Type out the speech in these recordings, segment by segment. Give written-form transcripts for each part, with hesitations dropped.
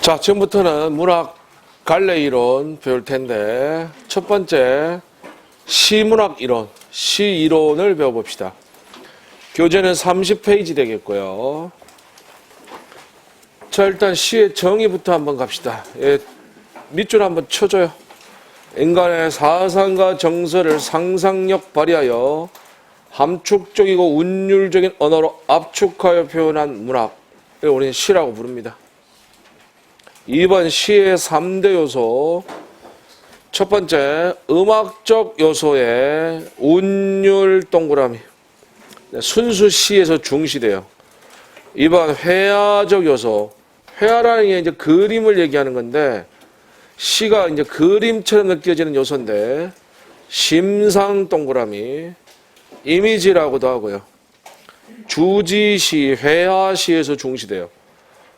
자, 지금부터는 문학 갈래 이론 배울 텐데, 첫 번째, 시문학 이론, 시 이론을 배워봅시다. 교재는 30페이지 되겠고요. 자, 일단 시의 정의부터 한번 갑시다. 예, 밑줄 한번 쳐줘요. 인간의 사상과 정서를 상상력 발휘하여 함축적이고 운율적인 언어로 압축하여 표현한 문학, 이걸 우리는 시라고 부릅니다. 2번 시의 3대 요소. 첫 번째, 음악적 요소의 운율 동그라미. 순수 시에서 중시돼요. 2번 회화적 요소. 회화라는 게 이제 그림을 얘기하는 건데, 시가 이제 그림처럼 느껴지는 요소인데, 심상 동그라미. 이미지라고도 하고요. 주지시, 회화시에서 중시돼요.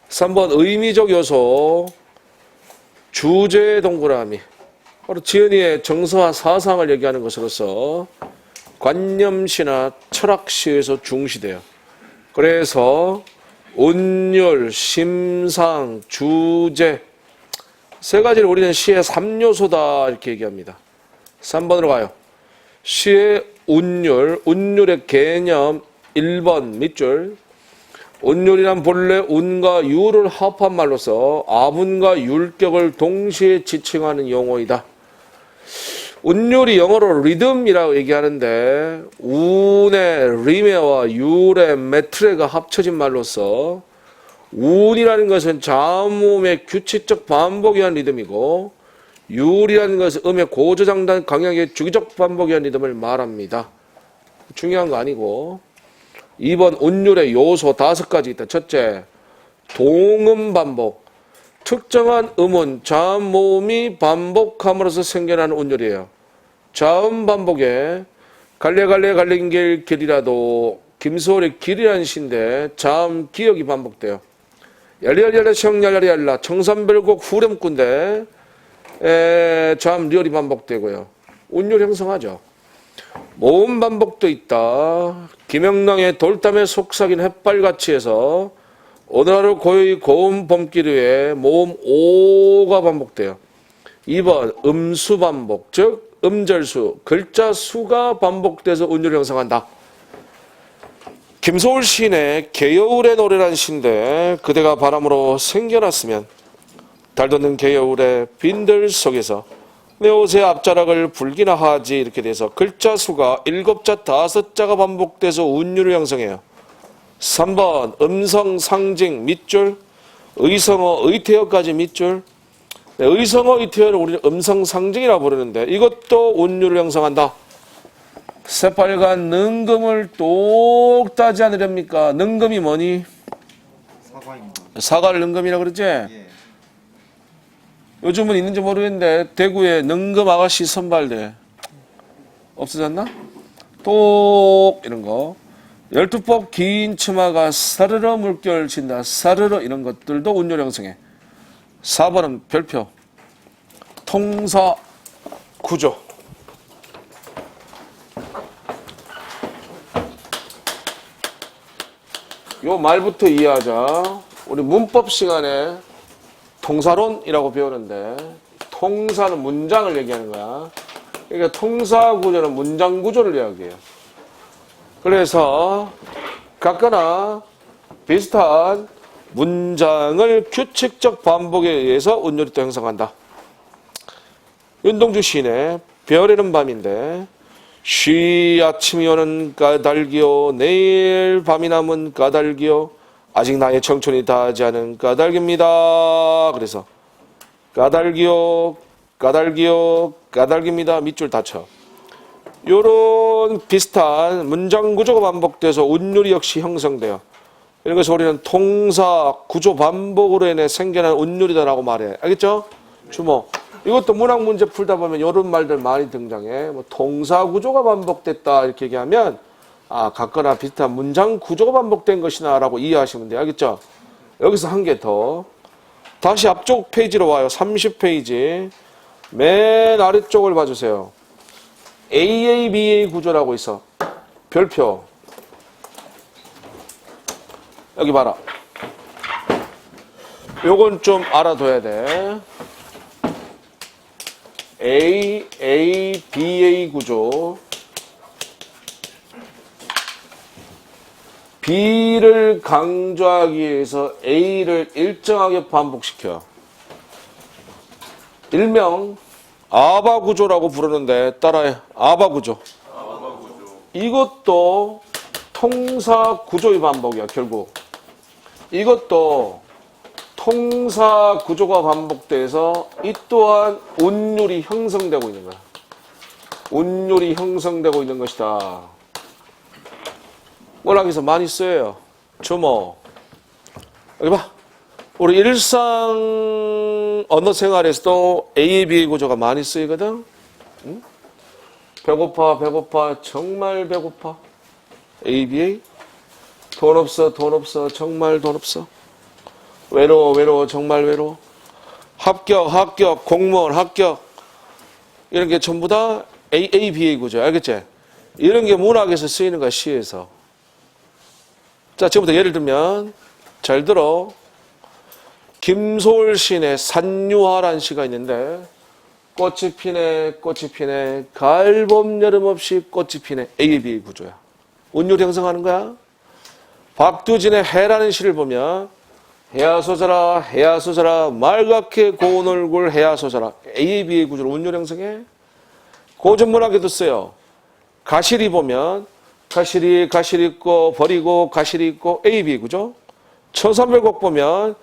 3번 의미적 요소, 주제 동그라미. 바로 지은이의 정서와 사상을 얘기하는 것으로서 관념시나 철학시에서 중시돼요. 그래서 운율, 심상, 주제 세 가지를 우리는 시의 3요소다 이렇게 얘기합니다. 3번으로 가요. 시의 운율, 운율의 개념 1번 밑줄. 운율이란 본래 운과 율을 합한 말로서 아분과 율격을 동시에 지칭하는 용어이다. 운율이 영어로 리듬이라고 얘기하는데 운의 리메와 율의 메트레가 합쳐진 말로서 운이라는 것은 자음음의 규칙적 반복에 의한 리듬이고 율이라는 것은 음의 고저장단 강약의 주기적 반복에 의한 리듬을 말합니다. 중요한 거 아니고. 2번 운율의 요소 5가지 있다. 첫째, 동음 반복. 특정한 음은 자음 모음이 반복함으로써 생겨나는 운율이에요. 자음 반복에 갈래갈래 갈린길 길이라도 김소월의 길이라는 시인데 자음 기역이 반복돼요. 열리열리열리 시영열리열라 청산별곡 후렴구인데 자음 리얼이 반복되고요. 운율 형성하죠. 모음 반복도 있다. 김영랑의 돌담에 속삭인 햇발같이 해서 오늘 하루 고요히 고음 봄길 위에 모음 오가 반복돼요. 2번 음수 반복, 즉 음절수, 글자 수가 반복돼서 운율을 형성한다. 김소월 시인의 개여울의 노래라는 시인데 그대가 바람으로 생겨났으면 달 돋는 개여울의 빈들 속에서 내 옷의 앞자락을 불기나 하지 이렇게 돼서 글자 수가 7자 5자가 반복돼서 운율을 형성해요. 3번 음성 상징 밑줄, 의성어 의태어까지 밑줄. 의성어 의태어를 우리는 음성 상징이라고 부르는데 이것도 운율을 형성한다. 새빨간 능금을 똑 따지 않으렵니까? 능금이 뭐니? 사과입니다. 사과를 능금이라고 그러지? 예. 요즘은 있는지 모르겠는데 대구에 능금 아가씨 선발대 없어졌나? 똑 이런 거. 12법 긴 치마가 사르르 물결 친다. 사르르 이런 것들도 운율 형성해. 4번은 별표. 통사 구조. 요 말부터 이해하자. 우리 문법 시간에 통사론이라고 배우는데 통사는 문장을 얘기하는 거야. 그러니까 통사 구조는 문장 구조를 이야기해요. 그래서 각각나 비슷한 문장을 규칙적 반복에 의해서 운율이 또 형성한다. 윤동주 시인의 별에는 밤인데 쉬 아침이 오는 까닭이요 내일 밤이 남은 까닭이요 아직 나의 청춘이 다하지 않은 까닭입니다. 그래서 까닭이요 까닭이요 까닭입니다. 밑줄 닫혀. 요런 비슷한 문장 구조가 반복돼서 운율이 역시 형성돼요. 이런 것을 우리는 통사 구조 반복으로 인해 생겨난 운율이다라고 말해. 알겠죠? 주목. 이것도 문학 문제 풀다 보면 이런 말들 많이 등장해. 뭐 통사 구조가 반복됐다 이렇게 얘기하면 같거나 비슷한 문장 구조가 반복된 것이나 라고 이해하시면 돼요. 알겠죠? 여기서 한 개 더. 다시 앞쪽 페이지로 와요. 30페이지. 맨 아래쪽을 봐주세요. AABA 구조라고 있어. 별표. 여기 봐라. 요건 좀 알아둬야 돼. BA 구조. B를 강조하기 위해서 A를 일정하게 반복시켜. 일명 아바 구조라고 부르는데 따라해. 아바 구조. 이것도 통사 구조의 반복이야, 결국. 이것도 통사 구조가 반복돼서 이 또한 운율이 형성되고 있는 거야. 운율이 형성되고 있는 것이다. 월학에서 많이 써요. 주모. 여기 봐. 우리 일상 언어 생활에서도 ABA 구조가 많이 쓰이거든. 응? 배고파, 배고파, 정말 배고파. ABA. 돈 없어, 돈 없어, 정말 돈 없어. 외로워, 외로워, 정말 외로워. 합격, 합격, 공무원, 합격. 이런 게 전부 다 ABA 구조. 알겠지? 이런 게 문학에서 쓰이는 거야, 시에서. 자, 지금부터 예를 들면, 잘 들어. 김소월 시인의 산유화라는 시가 있는데, 꽃이 피네, 꽃이 피네, 가을, 봄, 여름 없이 꽃이 피네. ABA 구조야. 운율 형성하는 거야. 박두진의 해라는 시를 보면, 해야 쏟아라, 해야 쏟아라, 말갛게 고운 얼굴 해야 쏟아라. ABA 구조로 운율 형성해. 고전문학에도 써요. 가시리 보면, 가시리, 가시리 있고, 버리고, 가시리 있고, ABA 구조. 천삼백곡 보면,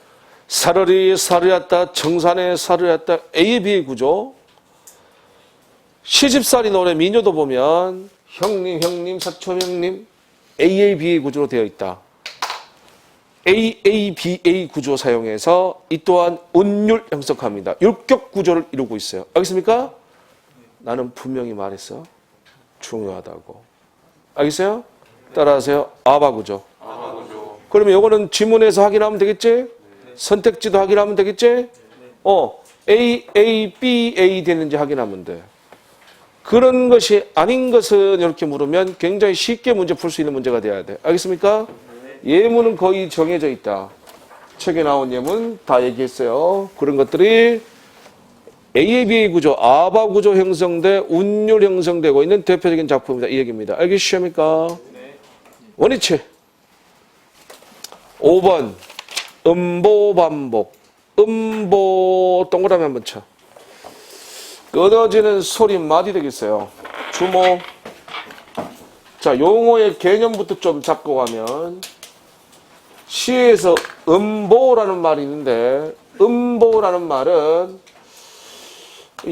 사르리, 사르였다, 정산에 사르였다, ABA 구조. 시집살이 노래 민요도 보면, 형님, 형님, 사촌 형님, AABA 구조로 되어 있다. AABA 구조 사용해서 이 또한 운율 형성합니다. 율격 구조를 이루고 있어요. 알겠습니까? 나는 분명히 말했어. 중요하다고. 알겠어요? 따라하세요. 아바 구조. 그러면 이거는 지문에서 확인하면 되겠지? 선택지도 확인하면 되겠지? A, B, A 되는지 확인하면 돼. 그런 것이 아닌 것은 이렇게 물으면 굉장히 쉽게 문제 풀 수 있는 문제가 돼야 돼. 알겠습니까? 예문은 거의 정해져 있다. 책에 나온 예문 다 얘기했어요. 그런 것들이 AABA 구조, 아바 구조 형성돼 운율 형성되고 있는 대표적인 작품이다. 이 얘기입니다. 알겠습니까? 원위치. 5번 음보 반복. 음보 동그라미 한번 쳐. 끊어지는 소리 마디 되겠어요. 주모. 자, 용어의 개념부터 좀 잡고 가면 시에서 음보라는 말이 있는데 음보라는 말은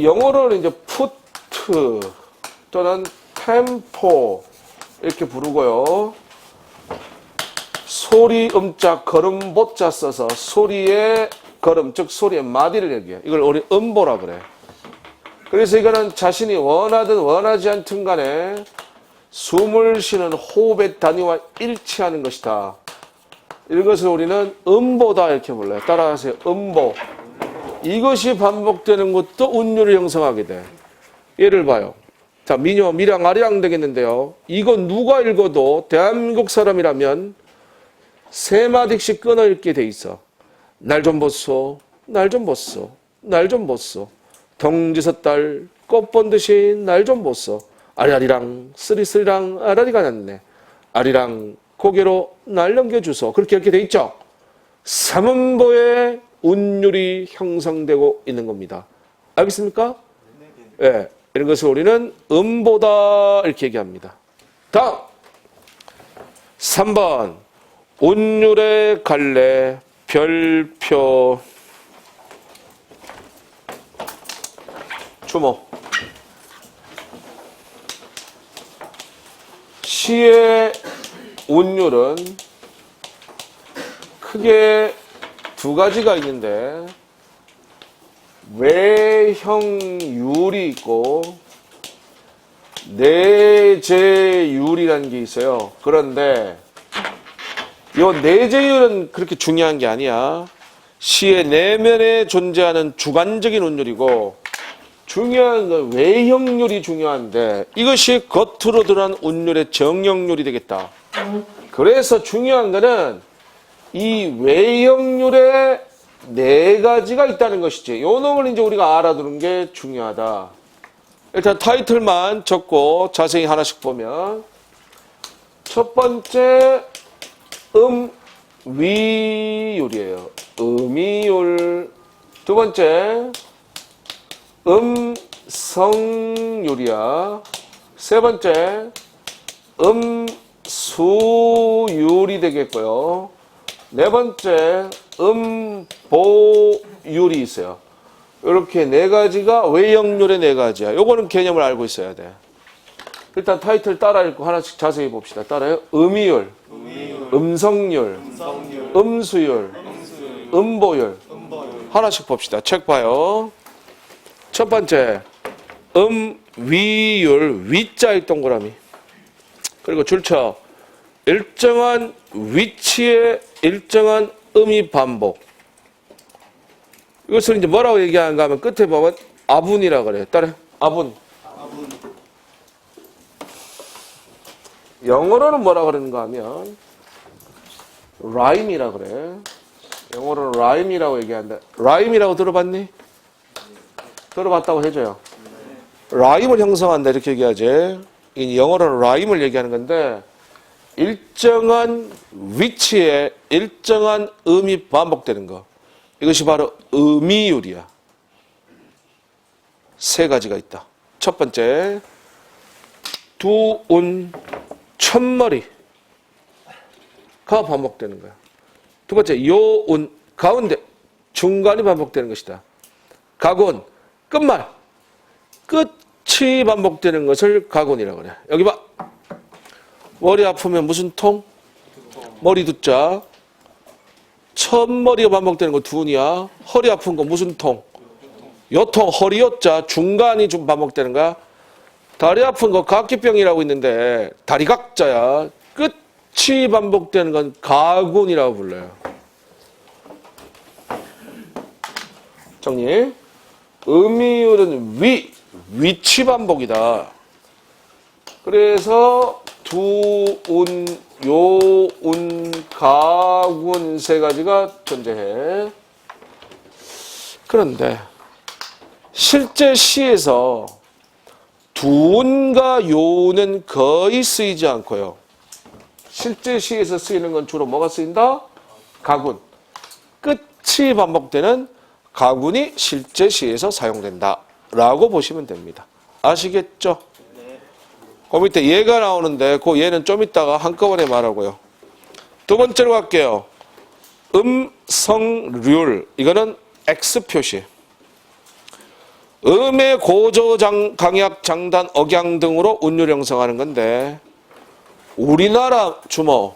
영어로는 이제 푸트 또는 템포 이렇게 부르고요. 소리 음자 걸음 보자 써서 소리의 걸음 즉 소리의 마디를 얘기해. 이걸 우리 음보라 그래. 그래서 이거는 자신이 원하든 원하지 않든 간에 숨을 쉬는 호흡의 단위와 일치하는 것이다. 이런 것을 우리는 음보다 이렇게 불러요. 따라하세요. 음보. 이것이 반복되는 것도 운율을 형성하게 돼. 예를 봐요. 자, 미녀, 미량, 아량 되겠는데요. 이거 누가 읽어도 대한민국 사람이라면 세 마디씩 끊어 읽게 돼 있어. 날 좀 보소, 날 좀 보소, 날 좀 보소. 동지섣달 꽃 본 듯이 날 좀 보소. 아리아리랑 쓰리쓰리랑 아라리가 났네. 아리랑 고개로 날 넘겨주소. 그렇게 이렇게 돼 있죠. 삼음보의 운율이 형성되고 있는 겁니다. 알겠습니까? 네. 이런 것을 우리는 음보다 이렇게 얘기합니다. 다음 3번 운율의 갈래 별표 주모. 시의 운율은 크게 두 가지가 있는데 외형율이 있고 내재율이라는 게 있어요. 그런데 이 내재율은 그렇게 중요한 게 아니야. 시의 내면에 존재하는 주관적인 운율이고 중요한 건 외형률이 중요한데 이것이 겉으로 드러난 운율의 정형률이 되겠다. 그래서 중요한 거는 이 외형률의 네 가지가 있다는 것이지. 요 놈을 이제 우리가 알아두는 게 중요하다. 일단 타이틀만 적고 자세히 하나씩 보면 첫 번째 음위율이에요. 음위율. 두 번째 음성율이야. 세 번째 음수율이 되겠고요. 네 번째 음보율이 있어요. 이렇게 네 가지가 외역률의 네 가지야. 요거는 개념을 알고 있어야 돼. 일단 타이틀 따라 읽고 하나씩 자세히 봅시다. 따라요. 음위율, 음성률, 음수율, 음보율. 하나씩 봅시다. 책 봐요. 첫 번째 음위율, 위자의 동그라미. 그리고 줄쳐 일정한 위치에 일정한 음이 반복. 이것을 이제 뭐라고 얘기하는가 하면 끝에 보면 아분이라 그래요. 따라 아분. 영어로는 뭐라 그러는가 하면 라임이라 그래. 영어로는 라임이라고 얘기한다. 라임이라고 들어봤니? 들어봤다고 해줘요. 라임을 형성한다 이렇게 얘기하지. 이 영어로는 라임을 얘기하는 건데 일정한 위치에 일정한 음이 반복되는 거. 이것이 바로 음위율이야. 세 가지가 있다. 첫 번째, 두운 첫머리가 반복되는 거야. 두 번째, 요운 가운데 중간이 반복되는 것이다. 가군 끝말 끝이 반복되는 것을 가군이라고 그래. 여기 봐. 머리 아프면 무슨 통? 머리 두자. 첫머리가 반복되는 거 두운이야. 허리 아픈 거 무슨 통? 요통 허리 요자. 중간이 좀 반복되는 거야. 다리 아픈 거 각기병이라고 있는데 다리 각자야. 끝이 반복되는 건 가군이라고 불러요. 정리. 음위율은 위치 반복이다. 그래서 두운, 요운, 가군 세 가지가 존재해. 그런데 실제 시에서 두운과 요운은 거의 쓰이지 않고요. 실제 시에서 쓰이는 건 주로 뭐가 쓰인다? 가군. 끝이 반복되는 가군이 실제 시에서 사용된다. 라고 보시면 됩니다. 아시겠죠? 그 밑에 얘가 나오는데 그 얘는 좀 이따가 한꺼번에 말하고요. 두 번째로 갈게요. 음성률. 이거는 X 표시. 음의 고조, 강약, 장단, 억양 등으로 운율 형성하는 건데 우리나라 주모,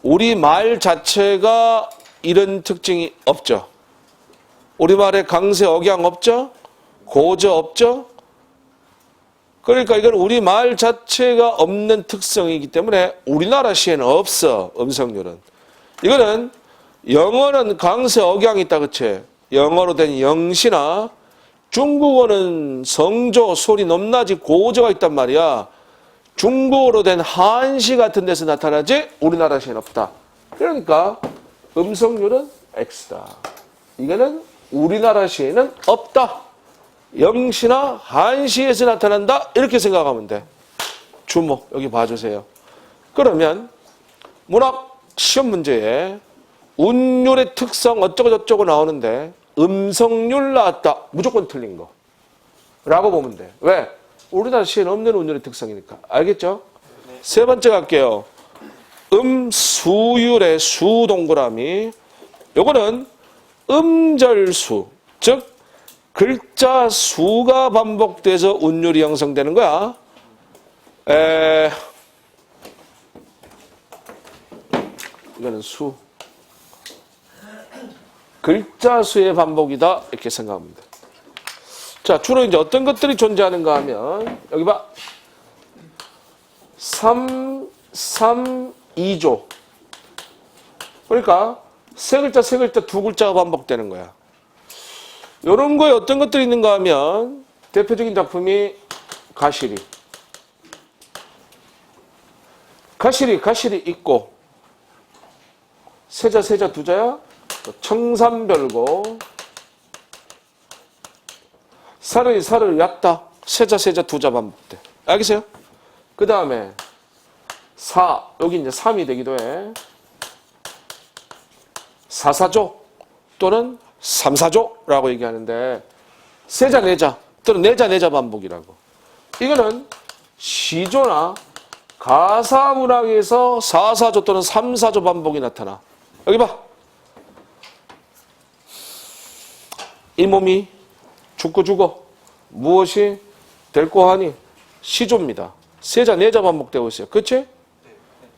우리 말 자체가 이런 특징이 없죠. 우리말에 강세, 억양 없죠? 고저 없죠? 그러니까 이건 우리말 자체가 없는 특성이기 때문에 우리나라 시에는 없어, 음성률은. 이거는 영어는 강세, 억양이 있다, 그치? 영어로 된 영시나 중국어는 성조, 소리, 높낮이, 고저가 있단 말이야. 중국어로 된 한시 같은 데서 나타나지 우리나라 시에는 없다. 그러니까 음성률은 X다. 이거는 우리나라 시에는 없다. 영시나 한시에서 나타난다. 이렇게 생각하면 돼. 주목 여기 봐주세요. 그러면 문학 시험 문제에 운율의 특성 어쩌고 저쩌고 나오는데 음성률 나왔다. 무조건 틀린 거. 라고 보면 돼. 왜? 우리나라 시에는 없는 운율의 특성이니까. 알겠죠? 네. 세 번째 갈게요. 음수율의 수 동그라미. 요거는 음절수. 즉 글자 수가 반복돼서 운율이 형성되는 거야. 이거는 수. 글자 수의 반복이다. 이렇게 생각합니다. 자, 주로 이제 어떤 것들이 존재하는가 하면, 여기 봐. 3, 2조. 그러니까, 세 글자, 두 글자가 반복되는 거야. 이런 거에 어떤 것들이 있는가 하면, 대표적인 작품이 가시리. 가시리 있고, 세자, 두자야? 청산별고 살을 얕다. 세자 두자 반복돼. 알겠어요? 그 다음에 여기 이제 3이 되기도 해. 사사조 또는 삼사조라고 얘기하는데 세자 네자 또는 네자 반복이라고. 이거는 시조나 가사문학에서 사사조 또는 삼사조 반복이 나타나. 여기 봐. 이 몸이 죽고 무엇이 될고 하니 시조입니다. 세자 네자 반복되고 있어요. 그치?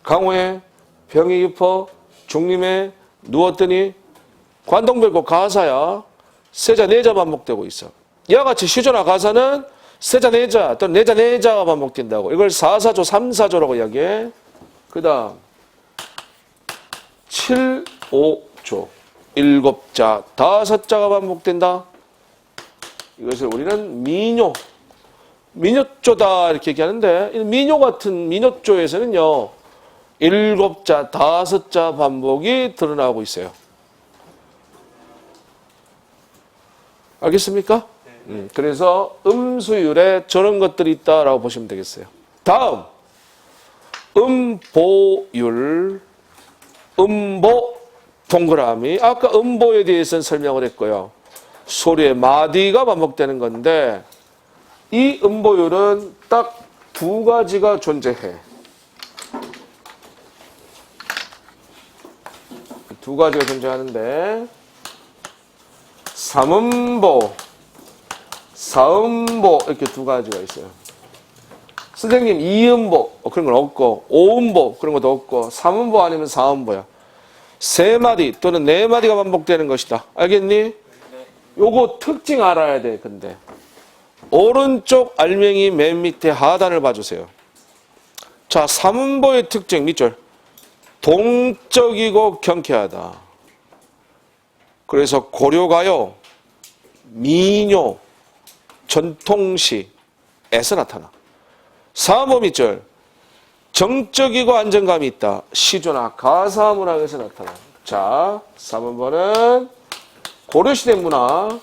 강호에 병이 읊어 중림에 누웠더니 관동별고 가사야. 세자 네자 반복되고 있어. 이와 같이 시조나 가사는 세자 네자 또는 네자가 반복된다고. 이걸 사사조 삼사조라고 이야기해. 그 다음 7, 5조 7자 5자가 반복된다. 이것을 우리는 민요조다 이렇게 얘기하는데 민요 같은 민요조에서는요 7자 5자 반복이 드러나고 있어요. 알겠습니까? 그래서 음수율에 저런 것들이 있다라고 보시면 되겠어요. 다음 음보율 음보 동그라미. 아까 음보에 대해서는 설명을 했고요. 소리의 마디가 반복되는 건데 이 음보율은 딱 2가지가 존재해. 2가지가 존재하는데 삼음보, 사음보 이렇게 2가지가 있어요. 선생님 이음보 그런 건 없고 오음보 그런 것도 없고 삼음보 아니면 사음보야. 3마디 또는 4마디가 반복되는 것이다. 알겠니? 요거 특징 알아야 돼. 근데 오른쪽 알맹이 맨 밑에 하단을 봐주세요. 자, 삼음보의 특징 밑줄. 동적이고 경쾌하다. 그래서 고려가요, 민요, 전통시에서 나타나. 사음보 밑줄. 정적이고 안정감이 있다. 시조나 가사문학에서 나타나. 자, 3번은 고려시대 문학,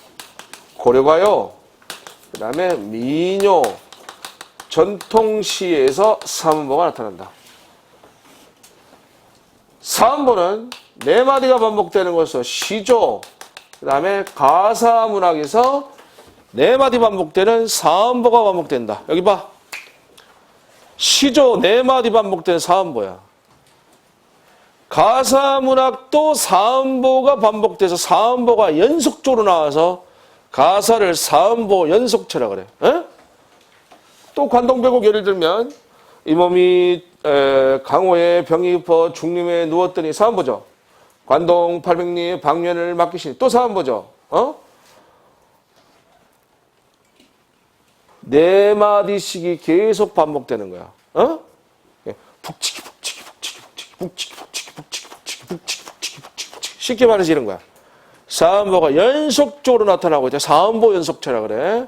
고려가요, 그 다음에 민요, 전통시에서 3번가 나타난다. 4번은 4마디가 반복되는 것으로 시조, 그 다음에 가사문학에서 4마디 반복되는 4음보가 반복된다. 여기 봐. 시조 4마디 반복되는 4음보야. 가사문학도 4음보가 반복돼서 4음보가 연속적으로 나와서 가사를 4음보 연속체라 그래. 에? 또 관동별곡 예를 들면 이 몸이 강호에 병이 읊어 중림에 누웠더니 4음보죠. 관동 800리 방면을 맡기시니 또 4음보죠. 4마디씩이 계속 반복되는 거야. 북치기 쉽게 말해서 이런 거야. 4음보가 연속적으로 나타나고 있다. 4음보 연속체라 그래.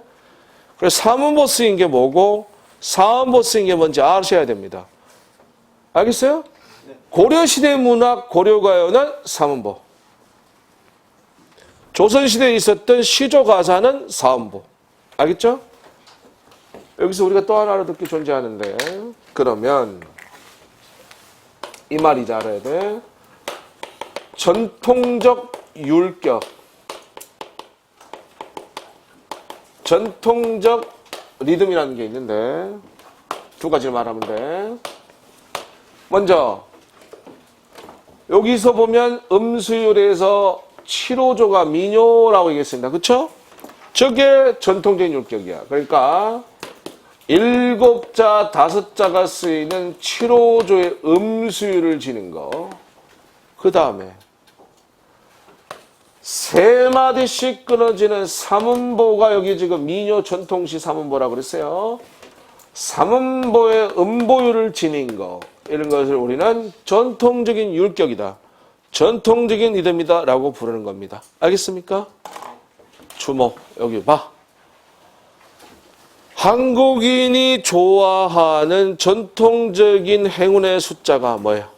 그래서 3음보 쓰인 게 뭐고 4음보 쓰인 게 뭔지 아셔야 됩니다. 알겠어요? 고려시대 문학 고려가요는 3음보. 조선시대에 있었던 시조가사는 4음보. 알겠죠? 여기서 우리가 또 하나 알아듣기 존재하는데 그러면 이 말이지 알아야 돼. 전통적 율격, 전통적 리듬이라는 게 있는데 2가지를 말하면 돼. 먼저 여기서 보면 음수율에서 7호조가 민요라고 얘기했습니다. 그렇죠? 저게 전통적인 율격이야. 그러니까 7자, 5자가 쓰이는 7호조의 음수율을 지는 거. 그 다음에 3마디씩 끊어지는 3음보가 여기 지금 민요 전통시 3음보라고 그랬어요. 3음보의 음보율을 지닌 거. 이런 것을 우리는 전통적인 율격이다. 전통적인 리듬이다 라고 부르는 겁니다. 알겠습니까? 주목. 여기 봐. 한국인이 좋아하는 전통적인 행운의 숫자가 뭐예요?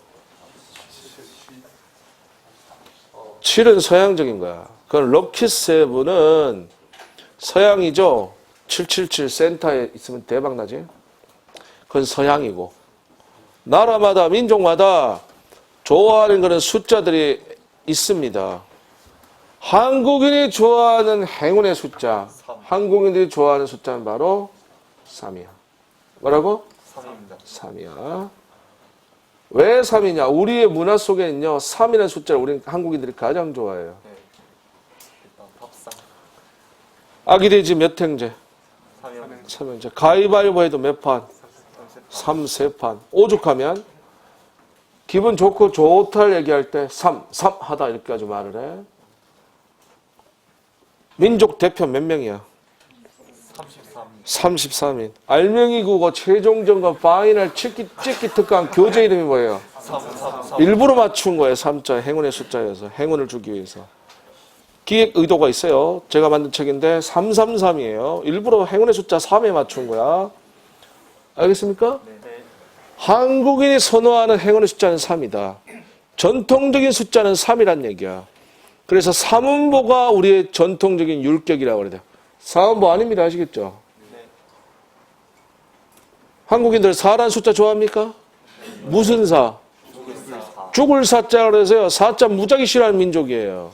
7은 서양적인 거야. 그건 럭키 세븐은 서양이죠. 777 센터에 있으면 대박 나지. 그건 서양이고, 나라마다 민족마다 좋아하는 그런 숫자들이 있습니다. 한국인이 좋아하는 행운의 숫자, 한국인들이 좋아하는 숫자는 바로 3이야. 뭐라고? 3입니다. 3이야. 왜 3이냐? 우리의 문화 속에는요, 3이라는 숫자를 우리 한국인들이 가장 좋아해요. 네. 일단 밥상. 아기 돼지 몇 행제? 3형. 3행제. 가위바위보 해도 몇 판? 3, 3판. 오죽하면 기분 좋고 좋다를 얘기할 때 3 하다 이렇게까지 말을 해. 민족 대표 몇 명이야? 33. 33인. 알맹이국어 최종전과 파이널 찍기 특강 교재 이름이 뭐예요? 3. 일부러 맞춘 거예요. 3자 행운의 숫자여서 행운을 주기 위해서. 기획 의도가 있어요. 제가 만든 책인데 333이에요. 일부러 행운의 숫자 3에 맞춘 거야. 알겠습니까? 네. 한국인이 선호하는 행운의 숫자는 3이다. 전통적인 숫자는 3이란 얘기야. 그래서 삼음보가 우리의 전통적인 율격이라고 그래요. 사음보 아닙니다. 아시겠죠? 네. 한국인들 4란 숫자 좋아합니까? 무슨 사? 죽을 4. 죽을 사자 그래서요. 사자 무지하게 싫어하는 민족이에요.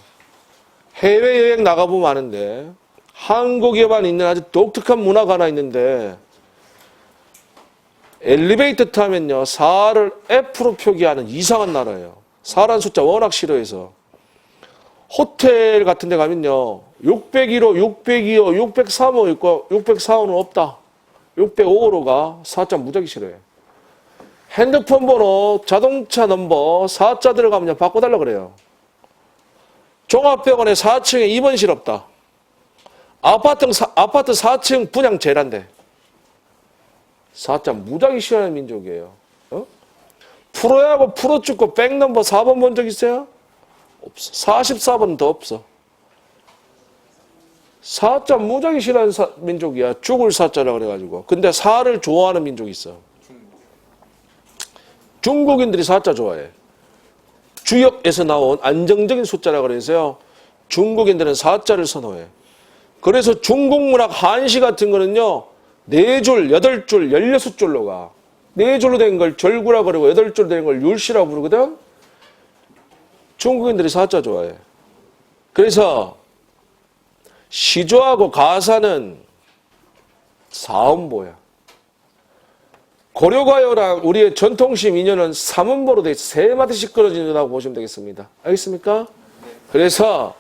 해외여행 나가보면 아는데 한국에만 있는 아주 독특한 문화가 하나 있는데 엘리베이터 타면요. 4를 F로 표기하는 이상한 나라예요. 4란 숫자 워낙 싫어해서. 호텔 같은 데 가면요. 601호, 602호, 603호 있고 604호는 없다. 605호로 가. 4자 무지하게 싫어해. 핸드폰 번호, 자동차 넘버 4자 들어가면 바꿔달라 그래요. 종합병원에 4층에 입원실 없다. 아파트 4층 분양 제한대. 4자 무지하게 싫어하는 민족이에요. 어? 프로야구 프로 축구 백넘버 4번 본 적 있어요? 없어. 44번 더 없어. 4자 무지하게 싫어하는 민족이야. 죽을 4자라 그래가지고. 근데 4를 좋아하는 민족이 있어. 중국인들이 4자 좋아해. 주역에서 나온 안정적인 숫자라 그래서요. 중국인들은 4자를 선호해. 그래서 중국 문학 한시 같은 거는요. 4줄, 8줄, 16줄로 가. 4줄로 된 걸 절구라 그러고 8줄로 된 걸 율시라고 부르거든. 중국인들이 4자 좋아해. 그래서 시조하고 가사는 사음보야. 고려가요랑 우리의 전통심 인연은 삼음보로 돼 있어. 3마디씩 끊어진다고 보시면 되겠습니다. 알겠습니까? 그래서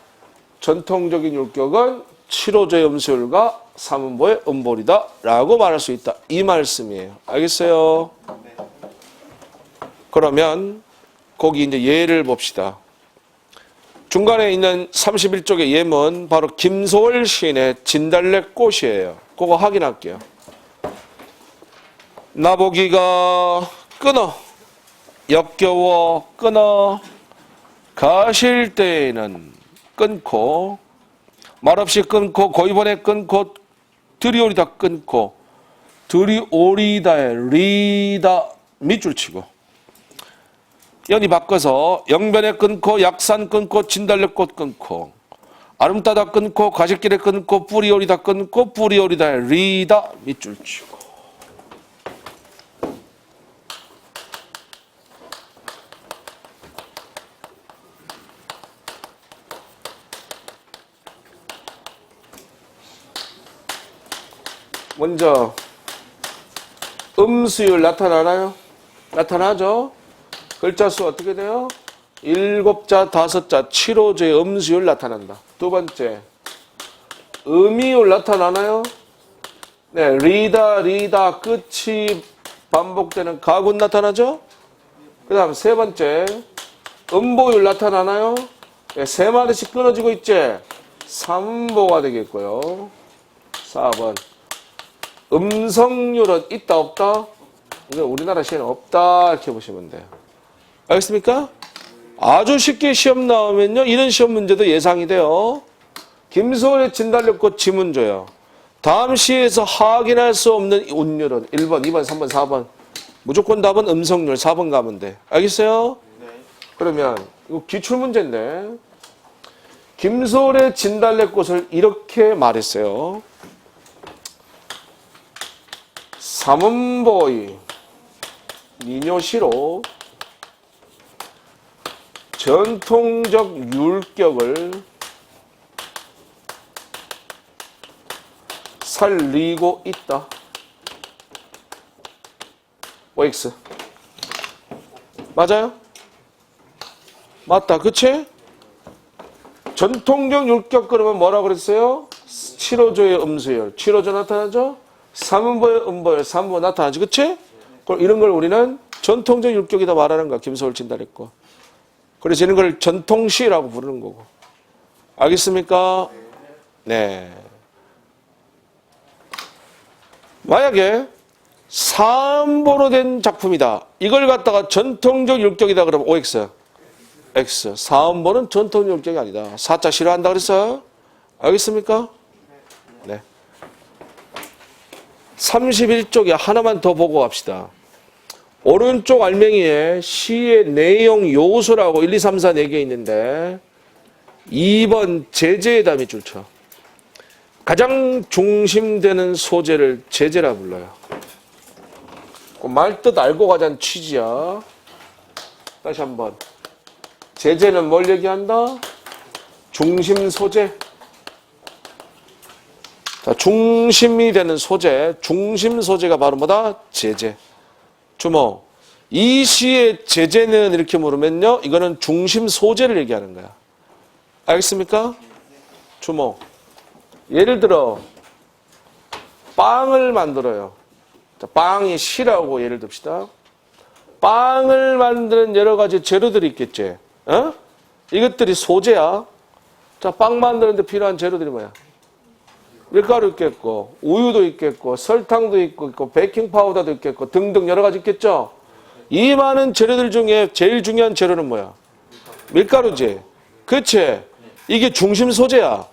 전통적인 율격은 7호조의 음수율과 삼음보의 음볼이다 라고 말할 수 있다. 이 말씀이에요. 알겠어요? 그러면 거기 이제 예를 봅시다. 중간에 있는 31쪽의 예문 바로 김소월 시인의 진달래꽃이에요. 그거 확인할게요. 나보기가 끊어 역겨워 끊어 가실 때에는 끊고 말없이 끊고 고이번에 끊고 들이오리다 끊고 들이오리다에 리다 밑줄 치고 연이 바꿔서 영변에 끊고 약산 끊고 진달래꽃 끊고 아름다다 끊고 가시길에 끊고 뿌리오리다 끊고 뿌리오리다에 리다 밑줄 치고 먼저 음수율 나타나나요? 나타나죠? 글자 수 어떻게 돼요? 7자, 5자, 7호조의 음수율 나타난다. 두 번째, 음이율 나타나나요? 네, 리다, 끝이 반복되는 가군 나타나죠? 그 다음 세 번째, 음보율 나타나나요? 네, 3마디씩 끊어지고 있지? 삼보가 되겠고요. 4번, 음성률은 있다, 없다? 우리나라 시에는 없다, 이렇게 보시면 돼요. 알겠습니까? 아주 쉽게 시험 나오면요. 이런 시험 문제도 예상이 돼요. 김소월의 진달래꽃 지문 줘요. 다음 시에서 확인할 수 없는 운율은 1번, 2번, 3번, 4번. 무조건 답은 음성률 4번 가면 돼. 알겠어요? 네. 그러면 이거 기출문제인데 김소월의 진달래꽃을 이렇게 말했어요. 삼음보의 민요시로 전통적 율격을 살리고 있다. OX. 맞아요? 맞다. 그치? 전통적 율격 그러면 뭐라고 그랬어요? 7호조의 음수열. 7호조 나타나죠? 3음보의 음보열. 3음보 나타나지. 그치? 그럼 이런 걸 우리는 전통적 율격이다 말하는 거야. 김소월 진달래꽃. 그래서 이런 걸 전통시라고 부르는 거고. 알겠습니까? 네. 만약에 3보로 된 작품이다. 이걸 갖다가 전통적 율격이다 그러면 OX. X. 4음보는 전통적 율격이 아니다. 4자 싫어한다 그랬어요? 알겠습니까? 네. 31쪽에 하나만 더 보고 갑시다. 오른쪽 알맹이에 시의 내용 요소라고 1, 2, 3, 4, 4개 있는데 2번 제재의 담이 줄쳐. 가장 중심되는 소재를 제재라 불러요. 말 뜻 알고 가자는 취지야. 다시 한번. 제재는 뭘 얘기한다? 중심 소재. 자, 중심이 되는 소재. 중심 소재가 바로 뭐다? 제재. 주목. 이 시의 제재는 이렇게 물으면요. 이거는 중심 소재를 얘기하는 거야. 알겠습니까? 주목. 예를 들어 빵을 만들어요. 자, 빵이 시라고 예를 듭시다. 빵을 만드는 여러 가지 재료들이 있겠지. 어? 이것들이 소재야. 자, 빵 만드는데 필요한 재료들이 뭐야? 밀가루 있겠고, 우유도 있겠고, 설탕도 있고, 베이킹 파우더도 있겠고, 등등 여러 가지 있겠죠? 이 많은 재료들 중에 제일 중요한 재료는 뭐야? 밀가루지. 그치? 이게 중심 소재야.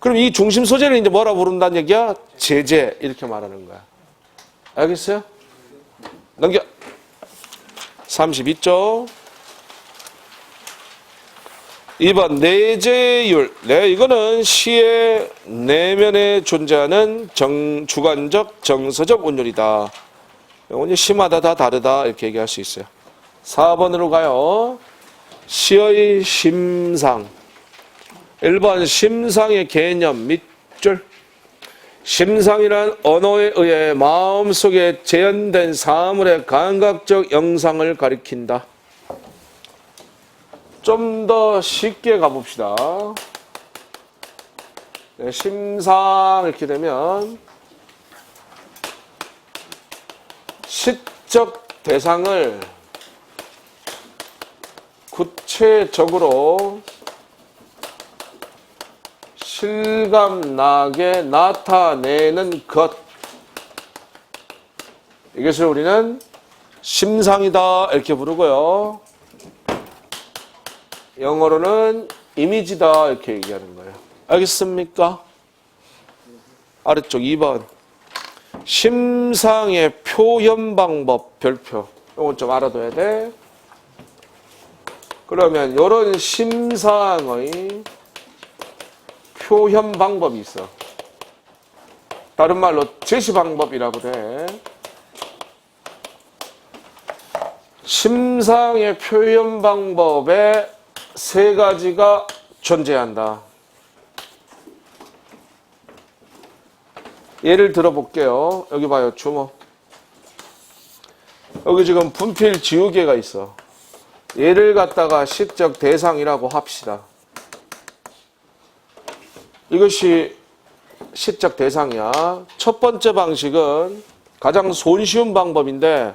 그럼 이 중심 소재를 이제 뭐라 부른다는 얘기야? 제재. 이렇게 말하는 거야. 알겠어요? 넘겨. 32쪽. 2번 내재율. 네, 이거는 시의 내면에 존재하는 주관적, 정서적 운율이다. 이건 시마다 다 다르다 이렇게 얘기할 수 있어요. 4번으로 가요. 시의 심상. 1번 심상의 개념 밑줄. 심상이란 언어에 의해 마음속에 재현된 사물의 감각적 영상을 가리킨다. 좀 더 쉽게 가봅시다. 네, 심상 이렇게 되면 시적 대상을 구체적으로 실감나게 나타내는 것. 이것을 우리는 심상이다 이렇게 부르고요. 영어로는 이미지다 이렇게 얘기하는 거예요. 알겠습니까? 아래쪽 2번. 심상의 표현 방법 별표. 이건 좀 알아둬야 돼. 그러면 이런 심상의 표현 방법이 있어. 다른 말로 제시 방법이라고 돼. 심상의 표현 방법에 세 가지가 존재한다. 예를 들어볼게요. 여기 봐요. 주목. 여기 지금 분필 지우개가 있어. 얘를 갖다가 시적 대상이라고 합시다. 이것이 시적 대상이야. 첫 번째 방식은 가장 손쉬운 방법인데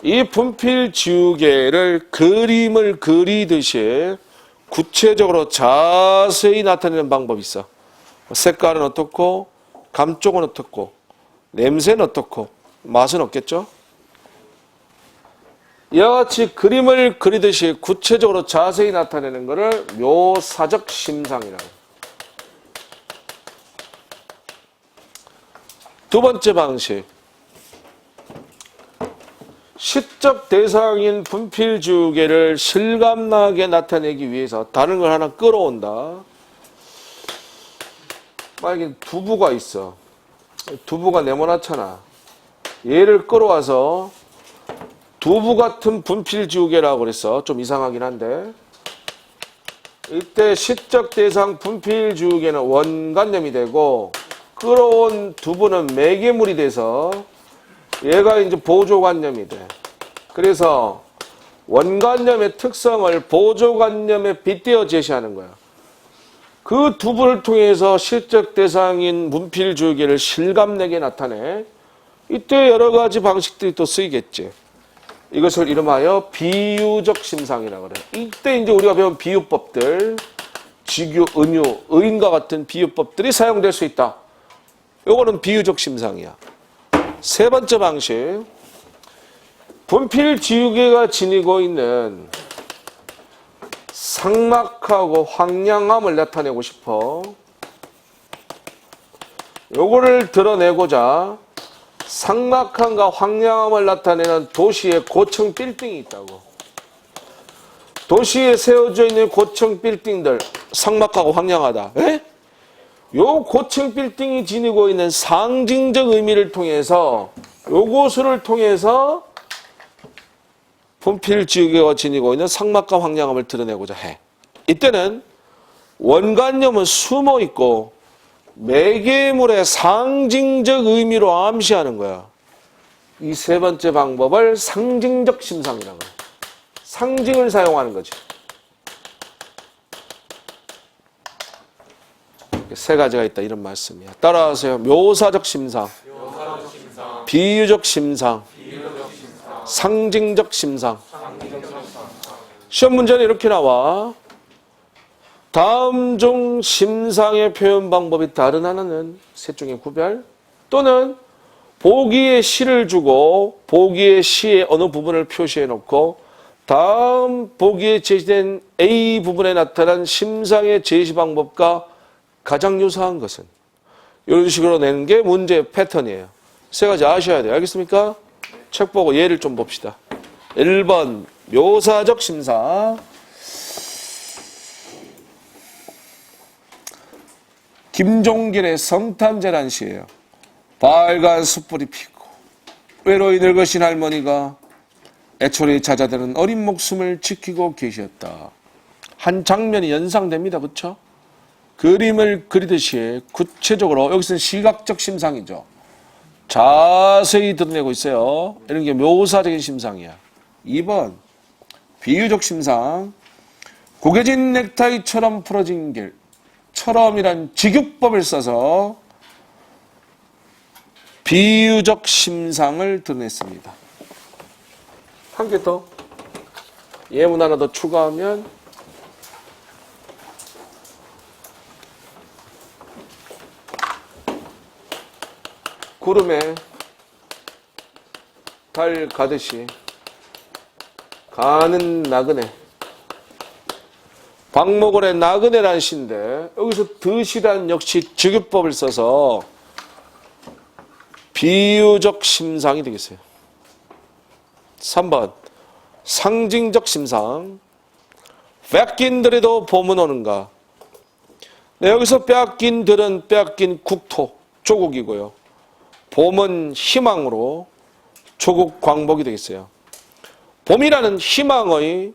이 분필 지우개를 그림을 그리듯이 구체적으로 자세히 나타내는 방법이 있어. 색깔은 어떻고, 감쪽은 어떻고, 냄새는 어떻고, 맛은 없겠죠? 이와 같이 그림을 그리듯이 구체적으로 자세히 나타내는 것을 묘사적 심상이라고. 두 번째 방식. 시적 대상인 분필 지우개를 실감나게 나타내기 위해서 다른 걸 하나 끌어온다. 만약에 두부가 있어. 두부가 네모나잖아. 얘를 끌어와서 두부 같은 분필지우개라고 그랬어. 좀 이상하긴 한데. 이때 시적 대상 분필지우개는 원관념이 되고 끌어온 두부는 매개물이 돼서 얘가 이제 보조관념이 돼. 그래서 원관념의 특성을 보조관념에 빗대어 제시하는 거야. 그 두부를 통해서 실적 대상인 분필지우개를 실감내게 나타내. 이때 여러 가지 방식들이 또 쓰이겠지. 이것을 이름하여 비유적 심상이라고 그래. 이때 이제 우리가 배운 비유법들, 직유, 은유, 의인과 같은 비유법들이 사용될 수 있다. 요거는 비유적 심상이야. 세 번째 방식. 분필 지우개가 지니고 있는 상막하고 황량함을 나타내고 싶어. 요거를 드러내고자 상막함과 황량함을 나타내는 도시의 고층 빌딩이 있다고. 도시에 세워져 있는 고층 빌딩들, 상막하고 황량하다. 에? 요 고층 빌딩이 지니고 있는 상징적 의미를 통해서 요것을 통해서 분필 지우개가 지니고 있는 상막과 황량함을 드러내고자 해. 이때는 원관념은 숨어 있고 매개물의 상징적 의미로 암시하는 거야. 이 세 번째 방법을 상징적 심상이라고 해. 상징을 사용하는 거지. 세 가지가 있다 이런 말씀이야. 따라하세요. 묘사적 심상, 비유적 심상, 상징적 심상. 시험 문제는 이렇게 나와. 다음 중 심상의 표현 방법이 다른 하나는 셋 중에 구별, 또는 보기에 시를 주고 보기에 시의 어느 부분을 표시해 놓고 다음 보기에 제시된 A 부분에 나타난 심상의 제시 방법과 가장 유사한 것은, 이런 식으로 내는 게 문제의 패턴이에요. 세 가지 아셔야 돼요. 알겠습니까? 책 보고 예를 좀 봅시다. 1번 묘사적 심상. 김종길의 성탄제란 시예요. 빨간 숯불이 피고 외로이 늙으신 할머니가 애초에 찾아드는 어린 목숨을 지키고 계셨다. 한 장면이 연상됩니다. 그렇죠? 그림을 그리듯이 구체적으로, 여기서는 시각적 심상이죠. 자세히 드러내고 있어요. 이런 게 묘사적인 심상이야. 2번 비유적 심상. 구겨진 넥타이처럼 풀어진 길. 처럼이란 직유법을 써서 비유적 심상을 드러냈습니다. 한 개 더. 예문 하나 더 추가하면 구름에 달 가듯이 가는 나그네. 박목월의 나그네란 시인데 여기서 드시란 역시 직유법을 써서 비유적 심상이 되겠어요. 3번 상징적 심상. 뺏긴 들에도 봄은 오는가. 네, 여기서 뺏긴 들은 뺏긴 국토, 조국이고요. 봄은 희망으로 조국 광복이 되겠어요. 봄이라는 희망의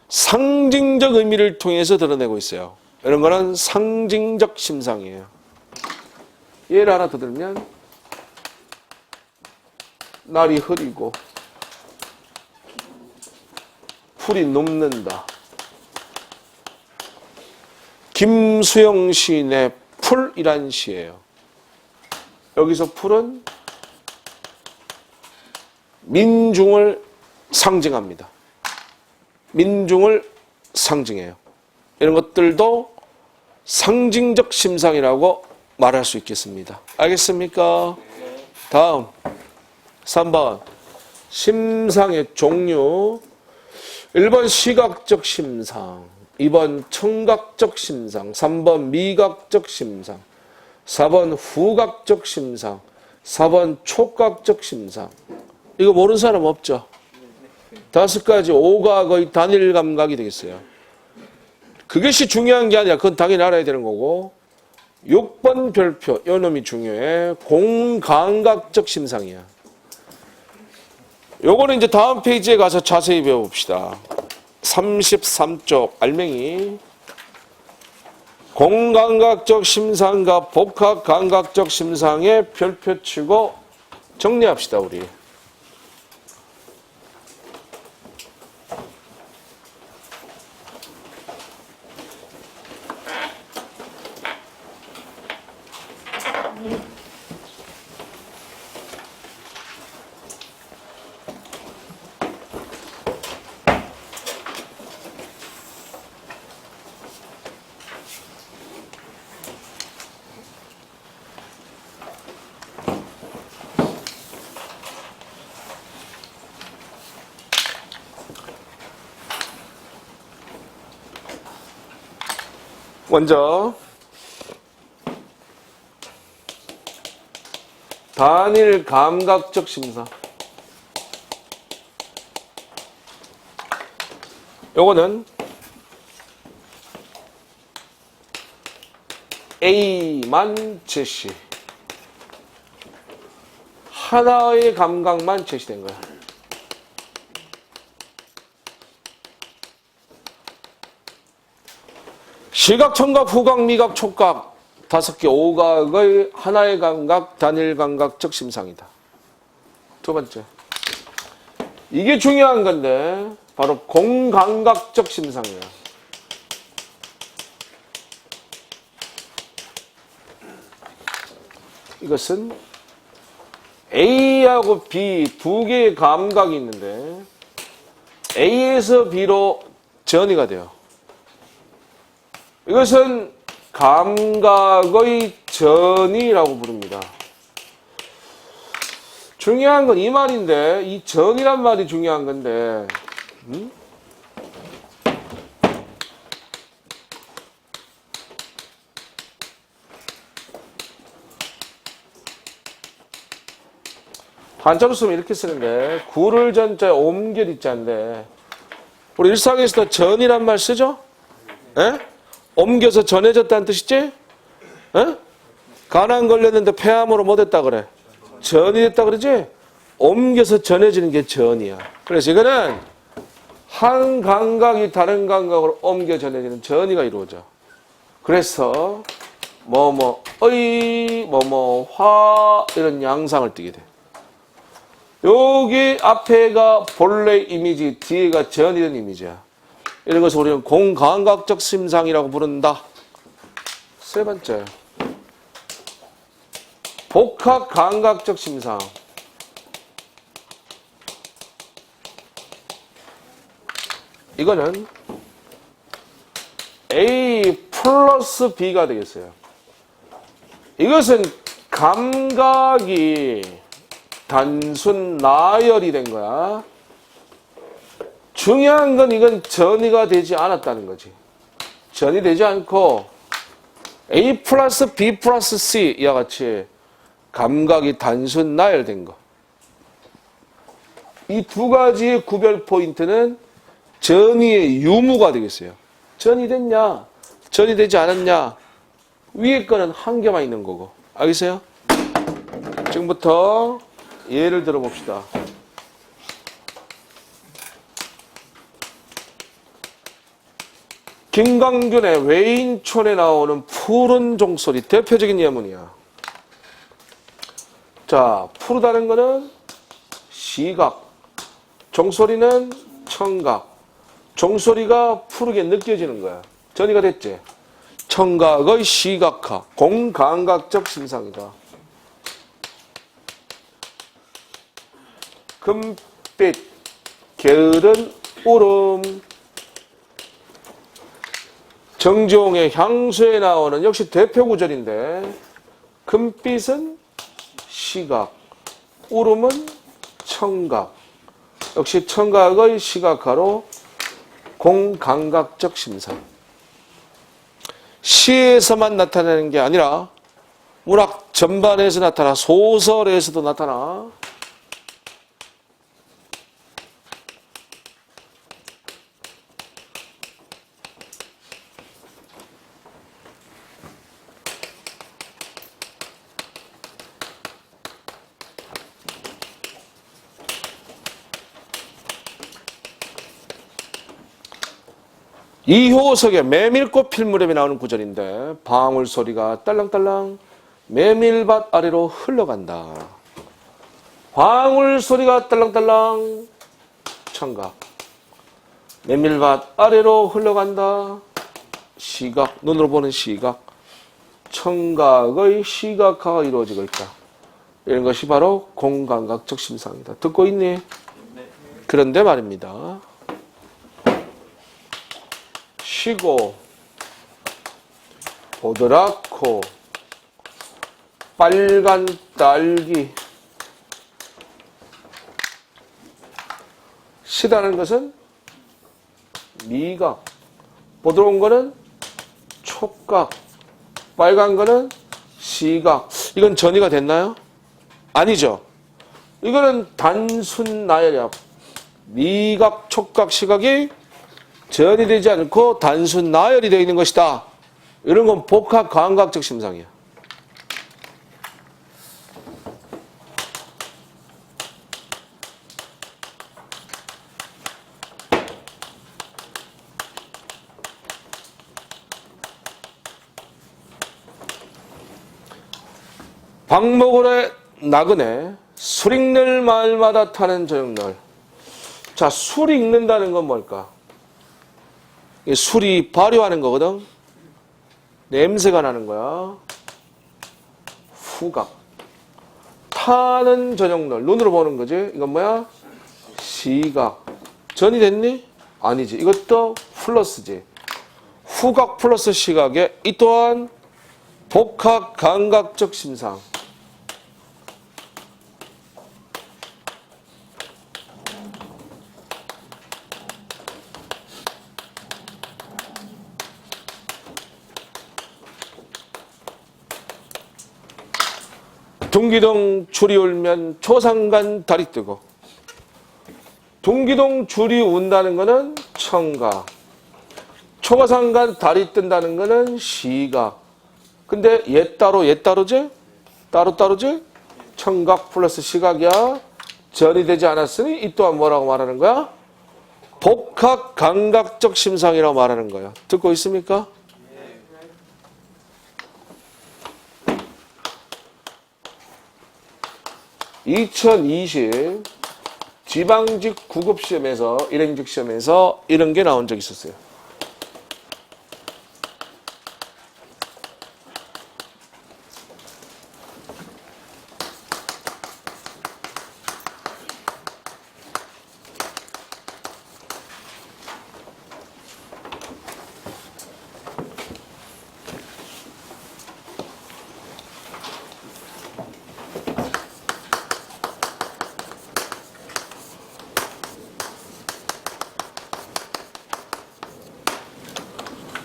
상징적 의미를 통해서 드러내고 있어요. 이런 거는 상징적 심상이에요. 예를 하나 더 들면, 날이 흐리고 풀이 녹는다. 김수영 시인의 풀이란 시예요. 여기서 풀은 민중을 상징합니다. 민중을 상징해요. 이런 것들도 상징적 심상이라고 말할 수 있겠습니다. 알겠습니까? 다음 3번 심상의 종류. 1번 시각적 심상, 2번 청각적 심상, 3번 미각적 심상, 4번 후각적 심상, 4번 촉각적 심상. 이거 모르는 사람 없죠? 5가지 오각의 단일 감각이 되겠어요. 그것이 중요한 게 아니라 그건 당연히 알아야 되는 거고, 6번 별표, 요 놈이 중요해. 공감각적 심상이야. 요거는 이제 다음 페이지에 가서 자세히 배워봅시다. 33쪽 알맹이. 공감각적 심상과 복합감각적 심상의 별표 치고 정리합시다, 우리. 먼저 단일 감각적 심상. 요거는 A만 제시. 하나의 감각만 제시된 거야. 시각, 청각, 후각, 미각, 촉각 5개 5각의 하나의 감각, 단일 감각적 심상이다. 두 번째. 이게 중요한 건데 바로 공감각적 심상이야. 이것은 A하고 B 두 개의 감각이 있는데 A에서 B로 전이가 돼요. 이것은 감각의 전이라고 부릅니다. 중요한 건 이 말인데, 이 전이란 말이 중요한 건데, 한자로 쓰면 이렇게 쓰는데, 구를 전자에 옴결 있자인데, 우리 일상에서도 전이란 말 쓰죠? 예? 옮겨서 전해졌다는 뜻이지? 에? 간암 걸렸는데 폐암으로 뭐 됐다 그래? 전이 됐다 그러지? 옮겨서 전해지는 게 전이야. 그래서 이거는 한 감각이 다른 감각으로 옮겨 전해지는 전이가 이루어져. 그래서 뭐뭐의 뭐뭐화 이런 양상을 띠게 돼. 여기 앞에가 본래 이미지, 뒤에가 전이된 이미지야. 이런 것을 우리는 공감각적 심상이라고 부른다. 세 번째, 복합감각적 심상. 이거는 A 플러스 B가 되겠어요. 이것은 감각이 단순 나열이 된 거야. 중요한 건 이건 전이가 되지 않았다는 거지. 전이 되지 않고 A 플러스 B 플러스 C 이와 같이 감각이 단순 나열된 거. 이 두 가지의 구별 포인트는 전이의 유무가 되겠어요. 전이 됐냐? 전이 되지 않았냐? 위에 거는 한 개만 있는 거고. 알겠어요? 지금부터 예를 들어봅시다. 김광균의 외인촌에 나오는 푸른 종소리 대표적인 예문이야. 자, 푸르다는 거는 시각, 종소리는 청각. 종소리가 푸르게 느껴지는 거야. 전이가 됐지? 청각의 시각화, 공감각적 심상이다. 금빛, 게으른 울음. 정지홍의 향수에 나오는 역시 대표 구절인데 금빛은 시각, 울음은 청각. 역시 청각의 시각화로 공감각적 심상. 시에서만 나타나는 게 아니라 문학 전반에서 나타나, 소설에서도 나타나. 이효석의 메밀꽃 필 무렵에 나오는 구절인데 방울 소리가 딸랑딸랑 메밀밭 아래로 흘러간다. 방울 소리가 딸랑딸랑 청각. 메밀밭 아래로 흘러간다. 시각, 눈으로 보는 시각. 청각의 시각화가 이루어지고 있다. 이런 것이 바로 공감각적 심상이다. 듣고 있니? 그런데 말입니다. 쉬고 보드랗고 빨간 딸기. 시다는 것은 미각, 보드러운 거는 촉각, 빨간 거는 시각. 이건 전이가 됐나요? 아니죠. 이거는 단순 나열이야. 미각, 촉각, 시각이 전이 되지 않고 단순 나열이 되어 있는 것이다. 이런 건 복합 감각적 심상이야. 박목월의 나그네 술 읽는 마을마다 타는 저녁날. 자, 술 읽는다는 건 뭘까? 이 술이 발효하는 거거든. 냄새가 나는 거야. 후각. 타는 저녁날. 눈으로 보는 거지. 이건 뭐야? 시각. 전이 됐니? 아니지. 이것도 플러스지. 후각 플러스 시각에 이 또한 복합 감각적 심상. 둥기동 줄이 울면 초상간 달이 뜨고. 둥기동 줄이 운다는 것은 청각. 초가상간 달이 뜬다는 것은 시각. 근데 얘 따로지? 따로지? 청각 플러스 시각이야. 전이 되지 않았으니 이 또한 뭐라고 말하는 거야? 복합 감각적 심상이라고 말하는 거야. 듣고 있습니까? 2020 지방직 구급시험에서 일행직 시험에서 이런 게 나온 적이 있었어요.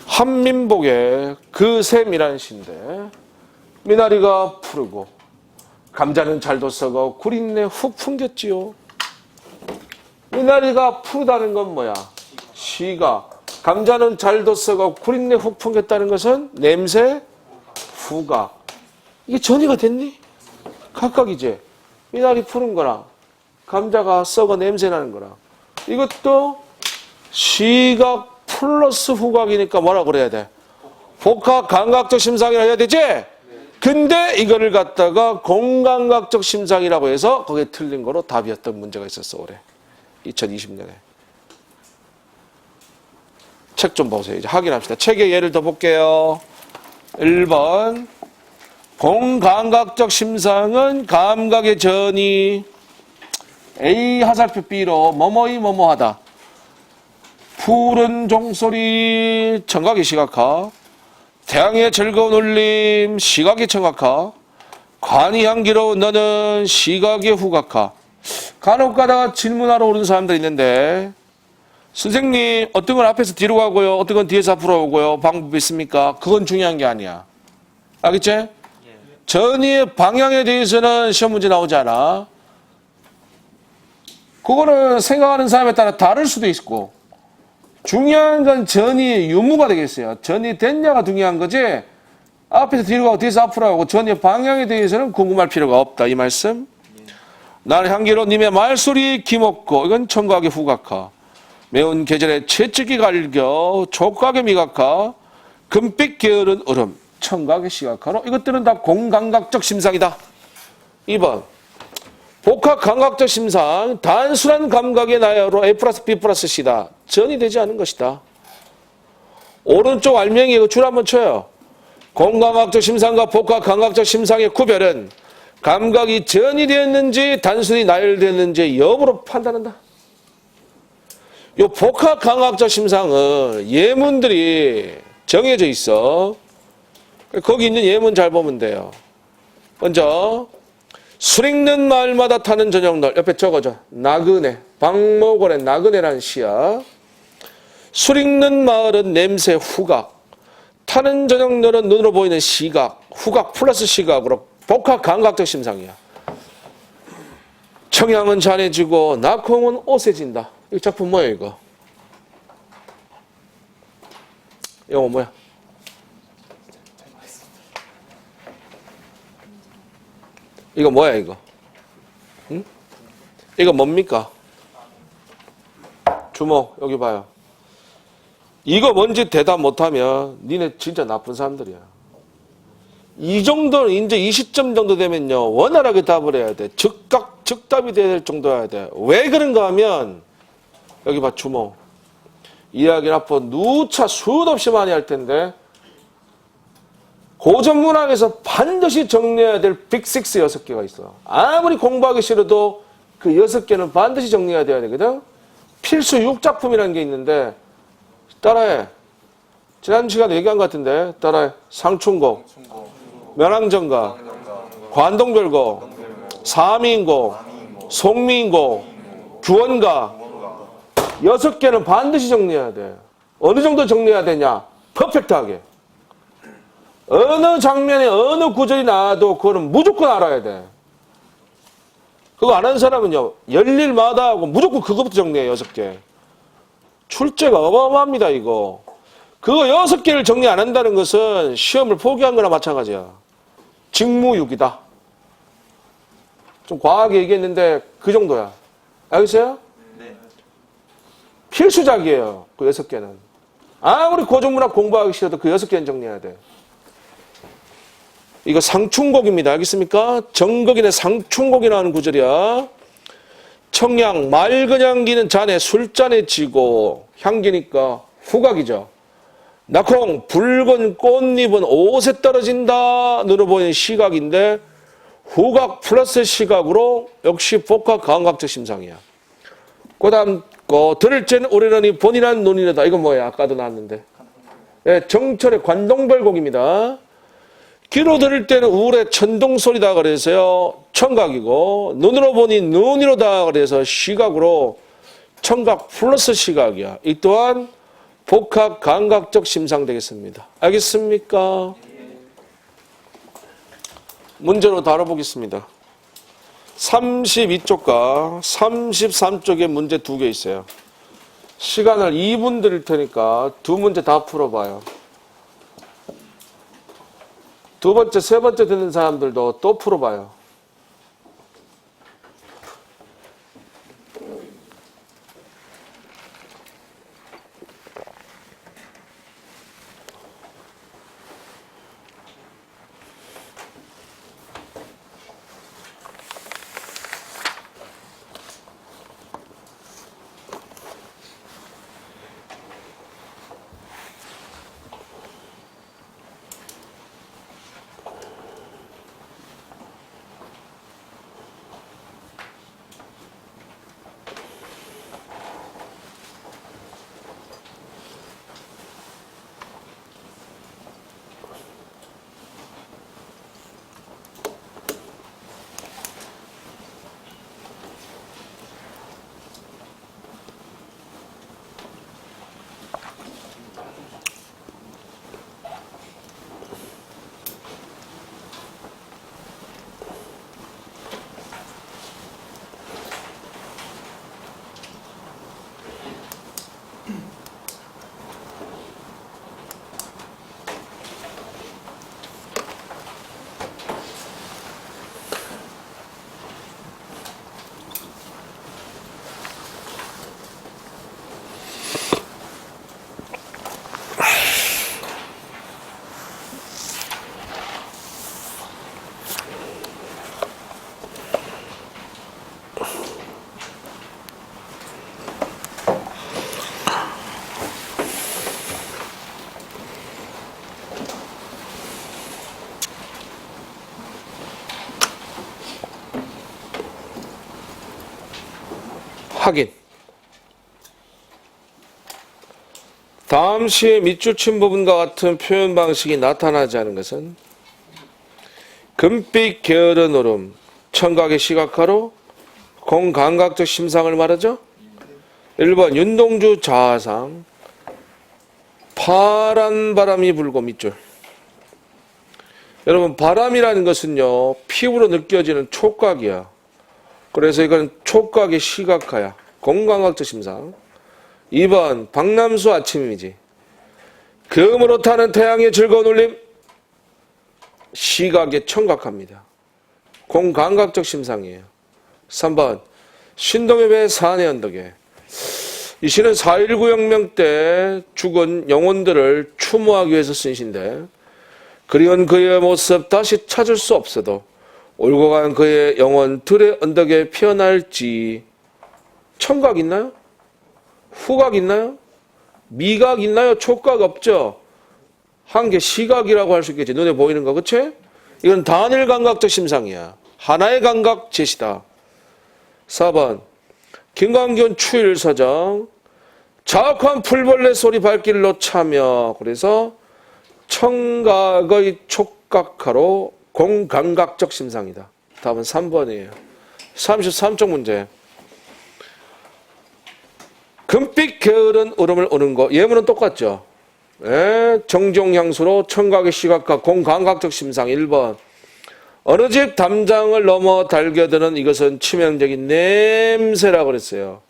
한민복의 그 샘이라는 시인데 미나리가 푸르고 감자는 잘도 썩어 구린내 훅 풍겼지요. 미나리가 푸르다는 건 뭐야? 시가. 감자는 잘도 썩어 구린내 훅 풍겼다는 것은 냄새, 후각. 이게 전이가 됐니? 각각이지. 미나리 푸른 거랑 감자가 썩어 냄새 나는 거랑 이것도 시각 플러스 후각이니까 뭐라 그래야 돼? 복합 감각적 심상이라 해야 되지? 근데 이거를 갖다가 공감각적 심상이라고 해서 거기에 틀린 거로 답이었던 문제가 있었어 올해 2020년에. 책 좀 보세요. 이제 확인합시다. 책에 예를 더 볼게요. 1번 공감각적 심상은 감각의 전이 A 하살표 B로 뭐뭐이 뭐뭐하다. 푸른 종소리 청각의 시각화, 태양의 즐거운 울림 시각의 청각화, 관이 향기로운 너는 시각의 후각화. 간혹 가다가 질문하러 오는 사람들 있는데 선생님 어떤 건 앞에서 뒤로 가고요, 어떤 건 뒤에서 앞으로 오고요, 방법이 있습니까? 그건 중요한 게 아니야. 알겠지? 전이의 방향에 대해서는 시험 문제 나오지 않아. 그거는 생각하는 사람에 따라 다를 수도 있고, 중요한 건 전이 유무가 되겠어요. 전이 됐냐가 중요한 거지, 앞에서 뒤로 가고 뒤에서 앞으로 가고 전의 방향에 대해서는 궁금할 필요가 없다. 이 말씀? 나는 향기로운 님의 말소리 기먹고, 이건 청각의 후각화. 매운 계절에 채찍이 갈겨 촉각의 미각하 금빛 게으른 얼음 청각의 시각하로 이것들은 다 공감각적 심상이다. 2번 복합 감각적 심상 단순한 감각의 나열로 A 플러스 B 플러스 C다. 전이 되지 않은 것이다. 오른쪽 알맹이 이거 줄 한번 쳐요. 공감각적 심상과 복합 감각적 심상의 구별은 감각이 전이 되었는지 단순히 나열되었는지 여부로 판단한다. 이 복합 감각적 심상은 예문들이 정해져 있어. 거기 있는 예문 잘 보면 돼요. 먼저 술 읽는 마을마다 타는 저녁널 옆에 적어줘. 나그네 박목원의 나그네라는 시야. 술 읽는 마을은 냄새 후각, 타는 저녁널은 눈으로 보이는 시각, 후각 플러스 시각으로 복합 감각적 심상이야. 청양은 잔해지고 낙홍은 오세진다. 이 작품 뭐야 이거? 이거 뭐야? 이거 뭐야 이거? 응? 이거 뭡니까? 주모 여기 봐요. 이거 뭔지 대답 못하면 니네 진짜 나쁜 사람들이야. 이 정도는 이제 이 시점 정도 되면요 원활하게 답을 해야 돼. 즉각 즉답이 돼야 될 정도여야 돼. 왜 그런가 하면 여기 봐 주모. 이야기를 앞으로 누차 수도 없이 많이 할 텐데 고전문학에서 반드시 정리해야 될 빅6 6개가 있어. 아무리 공부하기 싫어도 그 6개는 반드시 정리해야 돼야 되거든. 필수 6작품이라는 게 있는데 따라해. 지난 시간에 얘기한 것 같은데 따라해. 상충곡, 면왕정가, 관동별곡, 사미인곡, 송미인곡, 규원가 6개는 반드시 정리해야 돼. 어느 정도 정리해야 되냐? 퍼펙트하게. 어느 장면에 어느 구절이 나와도 그거는 무조건 알아야 돼. 그거 안 하는 사람은요 열일마다 하고 무조건 그거부터 정리해. 6개. 출제가 어마어마합니다 이거. 그거 6개를 정리 안 한다는 것은 시험을 포기한 거나 마찬가지야. 직무유기다. 좀 과하게 얘기했는데 그 정도야. 알겠어요? 네. 필수작이에요. 그 6개는. 아무리 고전문학 공부하기 싫어도 그 6개는 정리해야 돼. 이거 상충곡입니다. 알겠습니까? 정극인의 상충곡이라는 구절이야. 청양 맑은 향기는 잔에 술잔에 지고 향기니까 후각이죠. 낙홍 붉은 꽃잎은 옷에 떨어진다. 눈으로 보이는 시각인데 후각 플러스 시각으로 역시 복합 감각적 심상이야. 그 다음 거 들을 째는 오래러니 본이란 논이다. 이건 뭐야? 아까도 나왔는데. 네, 정철의 관동별곡입니다. 귀로 들을 때는 우울의 천동소리다 그래서요 청각이고 눈으로 보니 눈이로다 그래서 시각으로 청각 플러스 시각이야. 이 또한 복합 감각적 심상 되겠습니다. 알겠습니까? 문제로 다뤄보겠습니다. 32쪽과 33쪽에 문제 2개 있어요. 시간을 2분 드릴 테니까 2문제 다 풀어봐요. 두 번째, 세 번째 듣는 사람들도 또 풀어봐요. 확인. 다음 시에 밑줄 친 부분과 같은 표현 방식이 나타나지 않은 것은 금빛 게으른 울음, 청각의 시각화로 공감각적 심상을 말하죠. 1번 윤동주 자아상, 파란 바람이 불고 밑줄. 여러분, 바람이라는 것은요, 피부로 느껴지는 촉각이야. 그래서 이건 촉각의 시각화야. 공감각적 심상. 2번 박남수 아침이지. 금으로 타는 태양의 즐거운 울림. 시각의 청각합니다. 공감각적 심상이에요. 3번 신동엽의 배 산의 언덕에. 이 시는 4.19 혁명 때 죽은 영혼들을 추모하기 위해서 쓴 시인데, 그리운 그의 모습 다시 찾을 수 없어도 울고 간 그의 영혼 들의 언덕에 피어날지. 청각 있나요? 후각 있나요? 미각 있나요? 촉각 없죠? 한 개 시각이라고 할 수 있겠지. 눈에 보이는 거, 그치? 이건 단일 감각적 심상이야. 하나의 감각 제시다. 4번 김광균 추일서정, 자악한 풀벌레 소리 발길로 차며. 그래서 청각의 촉각화로 공감각적 심상이다. 답은 3번이에요. 33쪽 문제. 금빛 게으른 울음을 우는 거. 예문은 똑같죠. 정종향수로 청각의 시각과 공감각적 심상. 1번 어느 집 담장을 넘어 달겨드는 이것은 치명적인 냄새라고 그랬어요.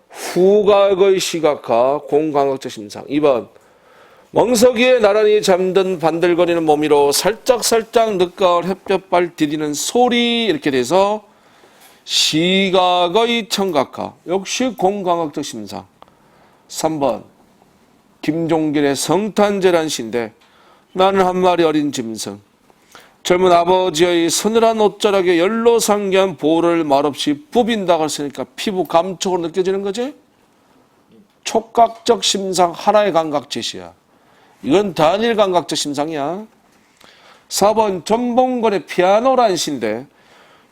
후각의 시각화, 공감각적 심상. 2번 멍석이에 나란히 잠든 반들거리는 몸위로 살짝살짝 늦가을 햇볕발 디디는 소리. 이렇게 돼서 시각의 청각화, 역시 공감각적 심상. 3번 김종길의 성탄제란 시인데, 나는 한 마리 어린 짐승, 젊은 아버지의 서늘한 옷자락에 열로 상기한 볼을 말없이 부빈다고 했으니까 피부 감촉으로 느껴지는 거지. 촉각적 심상, 하나의 감각 제시야. 이건 단일 감각적 심상이야. 4번 전봉건의 피아노란 시인데,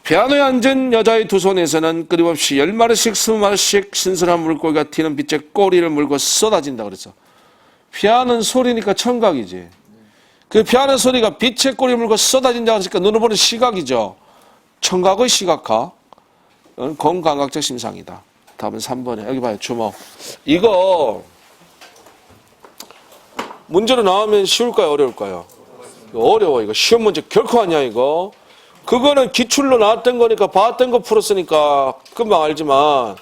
피아노에 앉은 여자의 두 손에서는 끊임없이 10마리씩 20마리씩 신선한 물고기가 튀는 빛의 꼬리를 물고 쏟아진다 그랬어. 피아노는 소리니까 청각이지. 그 피아노 소리가 빛의 꼬리를 물고 쏟아진다고 했으니까 눈으로 보는 시각이죠. 청각의 시각화, 공감각적 심상이다. 답은 3번에. 여기 봐요. 주목. 이거 문제로 나오면 쉬울까요? 어려울까요? 어려워. 이거 시험 문제 결코 아니야. 이거 그거는 기출로 나왔던 거니까 봤던 거 풀었으니까 금방 알지만,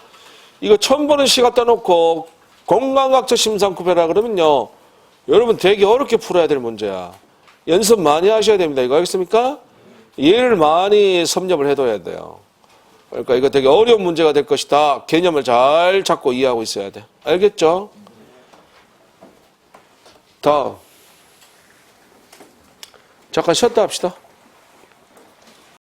이거 처음 보는 시 갖다 놓고 공감각적 심상 구별하라 그러면요, 여러분 되게 어렵게 풀어야 될 문제야. 연습 많이 하셔야 됩니다. 이거 알겠습니까? 예를 많이 섭렵을 해둬야 돼요. 그러니까 이거 되게 어려운 문제가 될 것이다. 개념을 잘 잡고 이해하고 있어야 돼. 알겠죠? 다음. 잠깐 쉬었다 합시다.